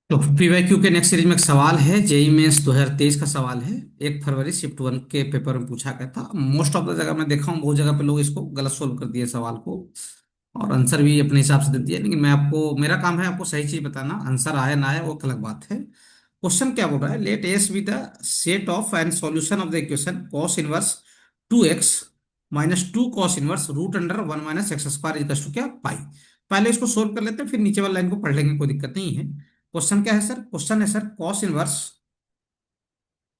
तो पीवाईक्यू के next series में एक सवाल है, जेई मेंस 2023 का सवाल है। 1 फरवरी शिफ्ट वन के पेपर में पूछा गया था। मोस्ट ऑफ द जगह मैं देखा हूँ, बहुत जगह पे लोग इसको गलत सोल्व कर दिए सवाल को, और आंसर भी अपने हिसाब से दे दिया। लेकिन मैं आपको, मेरा काम है आपको सही चीज बताना। आंसर आए ना आए वो अलग बात है। क्वेश्चन क्या बोल रहा है? Let S be the set of and solution of the equation cos inverse 2x minus 2 cos inverse root under 1 - x² equal to क्या, पाई। पहले इसको सोल्व कर लेते हैं, फिर नीचे वाली लाइन को पढ़ लेंगे, कोई दिक्कत नहीं है। क्वेश्चन क्या है सर? क्वेश्चन है sir, cos inverse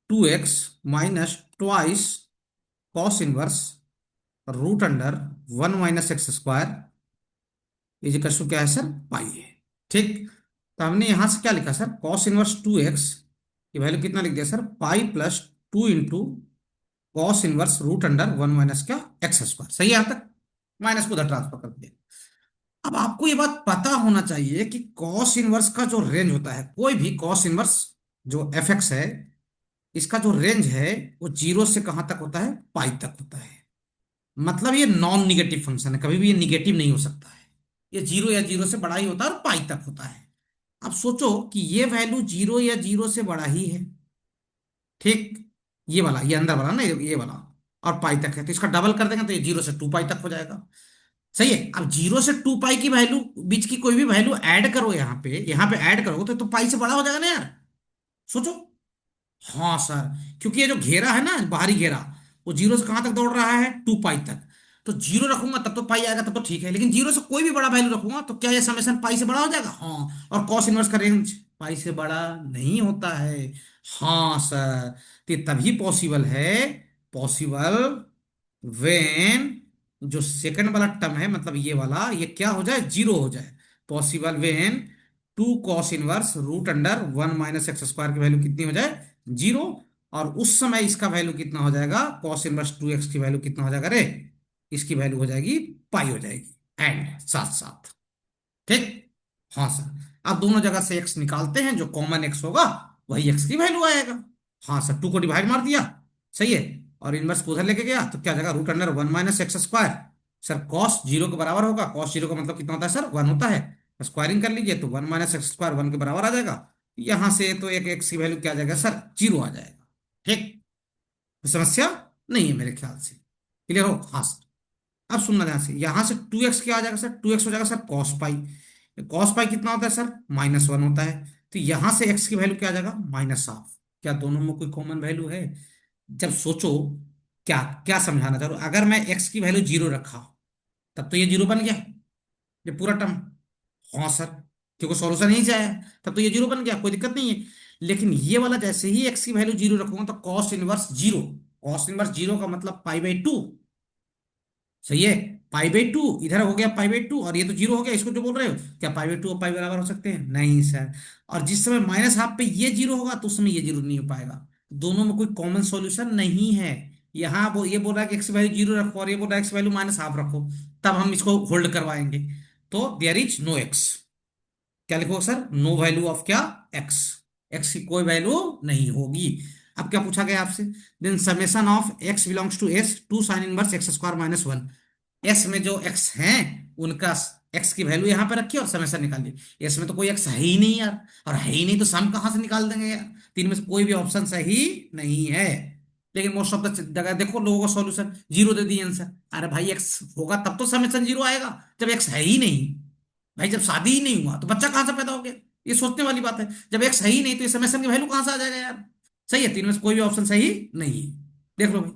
2x minus twice cos inverse root under 1 - x² is equal to क्या है सर, पाई है। ठीक। तो हमने यहां से क्या लिखा सर? कॉस इनवर्स 2x की वैल्यू कितना लिख दिया sir? Pi plus 2 into cos inverse root under 1 - क्या, x²। सही है यहां तक? माइनस को उधर ट्रांसफर कर दिया। अब आपको ये बात पता होना चाहिए कि कॉस इनवर्स का जो रेंज होता है, कोई भी कॉस इनवर्स जो एफ एक्स है, इसका जो रेंज है वो 0 से कहां तक होता है? पाई तक होता है। मतलब ये नॉन निगेटिव फंक्शन है, कभी भी ये निगेटिव नहीं हो सकता है। ये 0 या 0 से बड़ा ही होता है और पाई तक होता है। अब सोचो कि ये वैल्यू 0 या 0 से बड़ा ही है। ठीक। ये वाला, ये अंदर वाला ना, ये वाला, और पाई तक है, तो इसका डबल कर देंगे तो ये 0 से 2 पाई तक हो जाएगा। सही है। अब 0 से 2 पाई की वैल्यू, बीच की कोई भी वैल्यू ऐड करो यहाँ पे ऐड करोगे तो पाई से बड़ा हो जाएगा ना यार। सोचो। हाँ सर, क्योंकि ये जो घेरा है ना, बाहरी घेरा, वो 0 से कहां तक दौड़ रहा है? 2 पाई तक। तो 0 रखूंगा तब तो पाई आएगा, तब तो ठीक है। लेकिन 0 से कोई भी बड़ा वैल्यू रखूंगा तो क्या ये समेशन पाई से बड़ा हो जाएगा? हाँ। और कॉस इनवर्स का रेंज पाई से बड़ा नहीं होता है। हाँ सर। तो ये तभी पॉसिबल है, पॉसिबल वेन जो सेकंड वाला टर्म है, मतलब ये वाला, ये क्या हो जाए? 0 हो जाए। Possible when 2 cos inverse root under 1 - x² की वैल्यू कितनी हो जाए? 0। और उस समय इसका वैल्यू कितना हो जाएगा? कॉस इनवर्स 2x की वैल्यू कितना हो जाएगा रे? इसकी वैल्यू हो जाएगी पाई हो जाएगी। एंड साथ साथ। ठीक। हाँ सर। अब दोनों जगह से x निकालते हैं, जो कॉमन x होगा वही x की वैल्यू आएगा। हाँ सर, 2 को डिवाइड मार दिया। सही है। और इनवर्स को उधर लेके गया तो क्या जाएगा? Root under 1 - x²। Sir cos 0 के बराबर होगा। कॉस 0 का मतलब कितना होता है सर? 1 होता है। स्क्वायरिंग कर लीजिए तो 1 - x² 1 के बराबर आ जाएगा। यहां से तो एक x की वैल्यू क्या आ जाएगा सर? 0 आ जाएगा। ठीक। तो समस्या नहीं है मेरे ख्याल से। क्लियर हो? हाँ सर। अब सुनना ध्यान से, यहां से 2x क्या आ जाएगा सर? 2x हो जाएगा sir cos pi. Cos pi कितना होता है सर? -1 होता है। तो यहां से x की वैल्यू क्या आ जाएगा? -हाफ। क्या दोनों में कोई कॉमन वैल्यू है? जब सोचो, क्या क्या समझाना चाह रहा हूं, अगर मैं x की वैल्यू 0 रखा तब तो ये 0 बन गया, ये पूरा टर्म। हाँ सर, क्योंकि सॉल्यूशन यहीं से आया, तब तो ये 0 बन गया, कोई दिक्कत नहीं है। लेकिन ये वाला जैसे ही x की वैल्यू 0 रखूंगा तो कॉस इनवर्स 0। कॉस इनवर्स 0 का मतलब पाई/2। सही है। पाई/2 इधर हो गया, पाई/2, और ये तो 0 हो गया। इसको जो बोल रहे हो, क्या पाई/2 और पाई बराबर हो सकते हैं? नहीं सर। और जिस समय -हाफ पे ये 0 होगा तो उस समय ये 0 नहीं हो पाएगा। दोनों में कोई कॉमन सॉल्यूशन नहीं है। यहाँ वो ये बोल रहा है कि एक्स वैल्यू 0 रखो, और ये बोल रहा है एक्स वैल्यू -हाफ रखो, तब हम इसको होल्ड करवाएंगे। तो देयर इज नो एक्स। क्या लिखो सर? नो वैल्यू ऑफ क्या? एक्स। एक्स की कोई वैल्यू नहीं होगी। अब क्या पूछा गया आपसे? Then summation of x belongs to s 2 sin 1 x² - 1। S में जो एक्स हैं उनका एक्स की वैल्यू यहां पे रखी और समेशन निकालिए। एस में तो कोई एक्स है ही नहीं यार, और है ही नहीं तो सम कहां से निकाल देंगे यार? तीन में से कोई भी ऑप्शन सही नहीं है। लेकिन मोस्ट ऑफ द जगह देखो लोगों का सॉल्यूशन 0 दे दिए आंसर। अरे भाई एक्स होगा तब तो समेशन 0 आएगा, जब एक्स है ही नहीं। भाई जब शादी ही नहीं हुआ तो बच्चा कहां से पैदा हो गया? ये सोचने वाली बात है। जब एक्स है ही नहीं तो ये समेशन की वैल्यू कहां से आ जाएगा यार? सही है, तीन में से कोई भी ऑप्शन सही नहीं है। देख लो भाई।